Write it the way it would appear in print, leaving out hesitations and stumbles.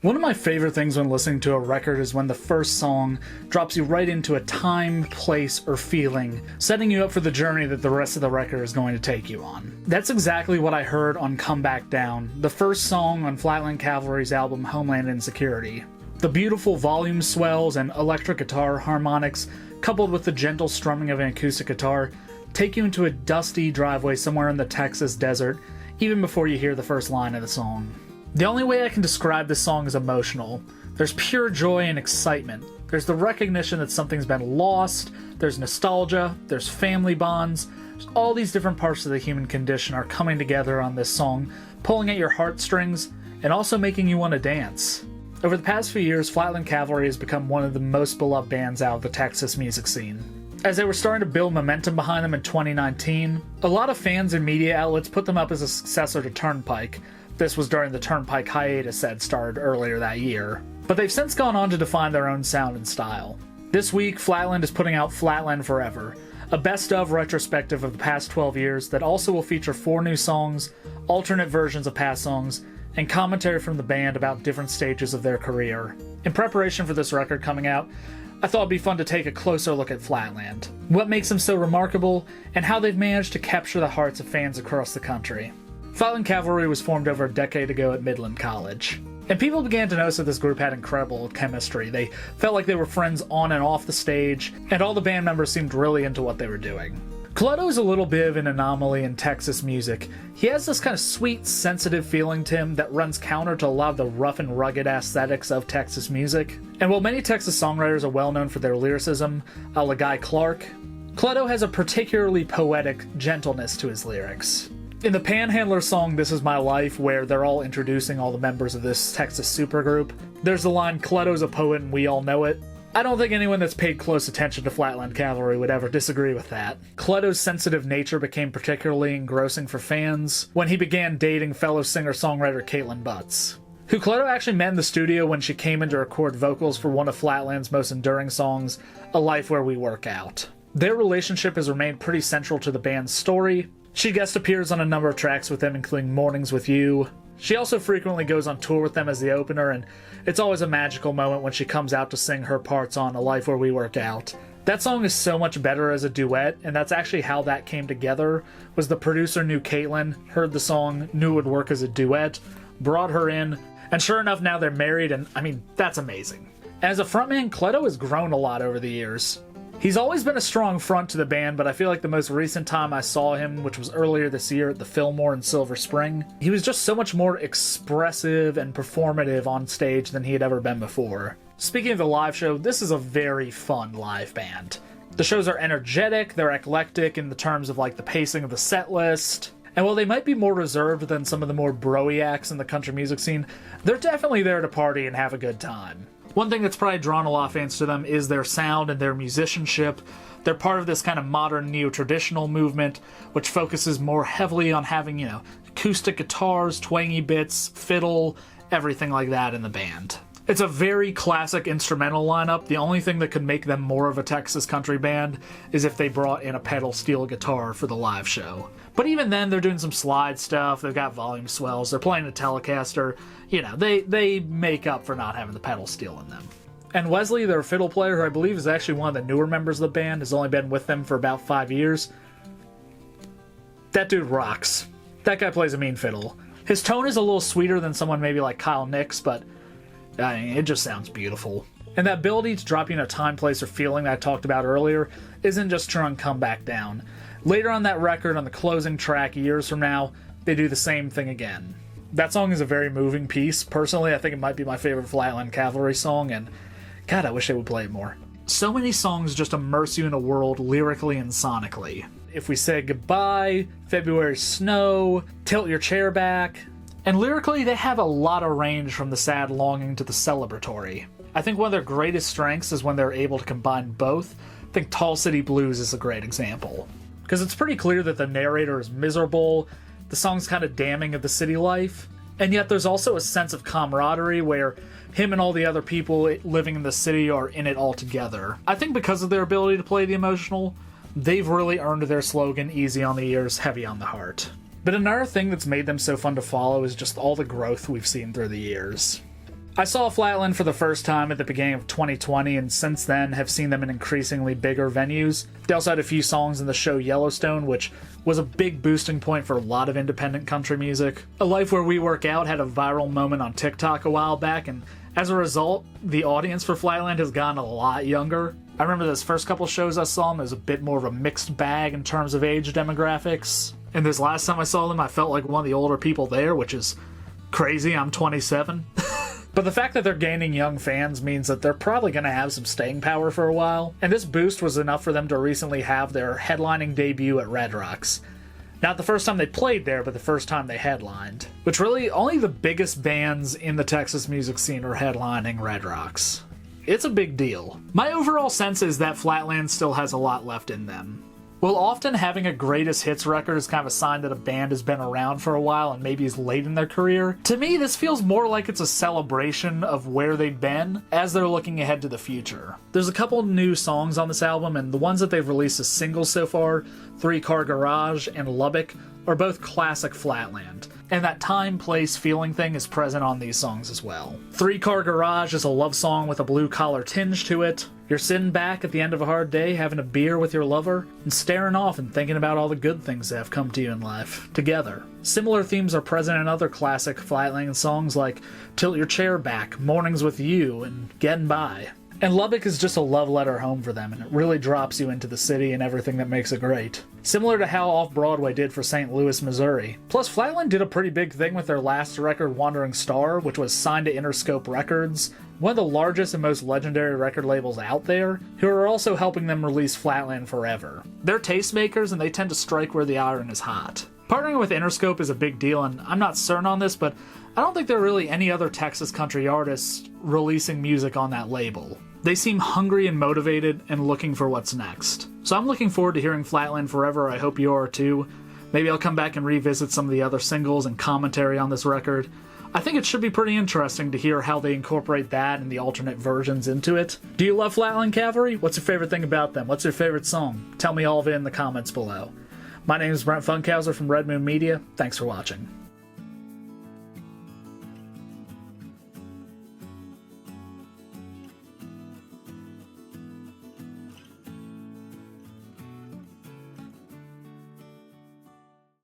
One of my favorite things when listening to a record is when the first song drops you right into a time, place, or feeling, setting you up for the journey that the rest of the record is going to take you on. That's exactly what I heard on Come Back Down, the first song on Flatland Cavalry's album Homeland Insecurity. The beautiful volume swells and electric guitar harmonics, coupled with the gentle strumming of an acoustic guitar, take you into a dusty driveway somewhere in the Texas desert, even before you hear the first line of the song. The only way I can describe this song is emotional. There's pure joy and excitement. There's the recognition that something's been lost, there's nostalgia, there's family bonds. All these different parts of the human condition are coming together on this song, pulling at your heartstrings, and also making you want to dance. Over the past few years, Flatland Cavalry has become one of the most beloved bands out of the Texas music scene. As they were starting to build momentum behind them in 2019, a lot of fans and media outlets put them up as a successor to Turnpike. This was during the Turnpike hiatus that started earlier that year. But they've since gone on to define their own sound and style. This week, Flatland is putting out Flatland Forever, a best-of retrospective of the past 12 years that also will feature 4 new songs, alternate versions of past songs, and commentary from the band about different stages of their career. In preparation for this record coming out, I thought it'd be fun to take a closer look at Flatland, what makes them so remarkable, and how they've managed to capture the hearts of fans across the country. Flatland Cavalry was formed over a decade ago at Midland College, and people began to notice that this group had incredible chemistry. They felt like they were friends on and off the stage, and all the band members seemed really into what they were doing. Cleto is a little bit of an anomaly in Texas music. He has this kind of sweet, sensitive feeling to him that runs counter to a lot of the rough and rugged aesthetics of Texas music. And while many Texas songwriters are well known for their lyricism, a la Guy Clark, Cleto has a particularly poetic gentleness to his lyrics. In the Panhandler song This Is My Life, where they're all introducing all the members of this Texas supergroup, there's the line, "Cleto's a poet and we all know it." I don't think anyone that's paid close attention to Flatland Cavalry would ever disagree with that. Cleto's sensitive nature became particularly engrossing for fans when he began dating fellow singer-songwriter Kaitlin, who Cleto actually met in the studio when she came in to record vocals for one of Flatland's most enduring songs, A Life Where We Work Out. Their relationship has remained pretty central to the band's story. She guest appears on a number of tracks with them, including Mornings With You. She also frequently goes on tour with them as the opener, and it's always a magical moment when she comes out to sing her parts on A Life Where We Work Out. That song is so much better as a duet, and that's actually how that came together, was the producer knew Kaitlin, heard the song, knew it would work as a duet, brought her in, and sure enough now they're married, and I mean, that's amazing. As a frontman, Cleto has grown a lot over the years. He's always been a strong front to the band, but I feel like the most recent time I saw him, which was earlier this year at the Fillmore in Silver Spring, he was just so much more expressive and performative on stage than he had ever been before. Speaking of the live show, this is a very fun live band. The shows are energetic, they're eclectic in the terms of like the pacing of the set list, and while they might be more reserved than some of the more bro-y acts in the country music scene, they're definitely there to party and have a good time. One thing that's probably drawn a lot of fans to them is their sound and their musicianship. They're part of this kind of modern neo-traditional movement, which focuses more heavily on having, acoustic guitars, twangy bits, fiddle, everything like that in the band. It's a very classic instrumental lineup. The only thing that could make them more of a Texas country band is if they brought in a pedal steel guitar for the live show. But even then, they're doing some slide stuff, they've got volume swells, they're playing a Telecaster. They make up for not having the pedal steel in them. And Wesley, their fiddle player, who I believe is actually one of the newer members of the band, has only been with them for about 5 years. That dude rocks. That guy plays a mean fiddle. His tone is a little sweeter than someone maybe like Kyle Nix, but it just sounds beautiful. And that ability to drop you in a time, place, or feeling that I talked about earlier isn't just true on Come Back Down. Later on that record, on the closing track, years from now, they do the same thing again. That song is a very moving piece. Personally, I think it might be my favorite Flatland Cavalry song, and God, I wish they would play it more. So many songs just immerse you in a world lyrically and sonically. If We Say Goodbye, February Snow, Tilt Your Chair Back. And lyrically, they have a lot of range from the sad longing to the celebratory. I think one of their greatest strengths is when they're able to combine both. I think Tall City Blues is a great example. Because it's pretty clear that the narrator is miserable, the song's kind of damning of the city life, and yet there's also a sense of camaraderie where him and all the other people living in the city are in it all together. I think because of their ability to play the emotional, they've really earned their slogan, easy on the ears, heavy on the heart. But another thing that's made them so fun to follow is just all the growth we've seen through the years. I saw Flatland for the first time at the beginning of 2020, and since then have seen them in increasingly bigger venues. They also had a few songs in the show Yellowstone, which was a big boosting point for a lot of independent country music. A Life Where We Work Out had a viral moment on TikTok a while back, and as a result, the audience for Flatland has gotten a lot younger. I remember those first couple shows I saw them, it was a bit more of a mixed bag in terms of age demographics. And this last time I saw them, I felt like one of the older people there, which is crazy. I'm 27. But the fact that they're gaining young fans means that they're probably going to have some staying power for a while, and this boost was enough for them to recently have their headlining debut at Red Rocks. Not the first time they played there, but the first time they headlined. Which really, only the biggest bands in the Texas music scene are headlining Red Rocks. It's a big deal. My overall sense is that Flatland still has a lot left in them. While often having a greatest hits record is kind of a sign that a band has been around for a while and maybe is late in their career, to me this feels more like it's a celebration of where they've been as they're looking ahead to the future. There's a couple new songs on this album, and the ones that they've released as singles so far, 3 Car Garage and Lubbock, are both classic Flatland. And that time, place, feeling thing is present on these songs as well. 3 Car Garage is a love song with a blue-collar tinge to it. You're sitting back at the end of a hard day, having a beer with your lover, and staring off and thinking about all the good things that have come to you in life, together. Similar themes are present in other classic Flatland songs like Tilt Your Chair Back, Mornings With You, and Getting By. And Lubbock is just a love letter home for them, and it really drops you into the city and everything that makes it great. Similar to how Off-Broadway did for St. Louis, Missouri. Plus, Flatland did a pretty big thing with their last record, Wandering Star, which was signed to Interscope Records, one of the largest and most legendary record labels out there, who are also helping them release Flatland Forever. They're tastemakers, and they tend to strike where the iron is hot. Partnering with Interscope is a big deal, and I'm not certain on this, but I don't think there are really any other Texas country artists releasing music on that label. They seem hungry and motivated and looking for what's next. So I'm looking forward to hearing Flatland Forever. I hope you are too. Maybe I'll come back and revisit some of the other singles and commentary on this record. I think it should be pretty interesting to hear how they incorporate that and the alternate versions into it. Do you love Flatland Cavalry? What's your favorite thing about them? What's your favorite song? Tell me all of it in the comments below. My name is Brent Funkhauser from Red Moon Media. Thanks for watching.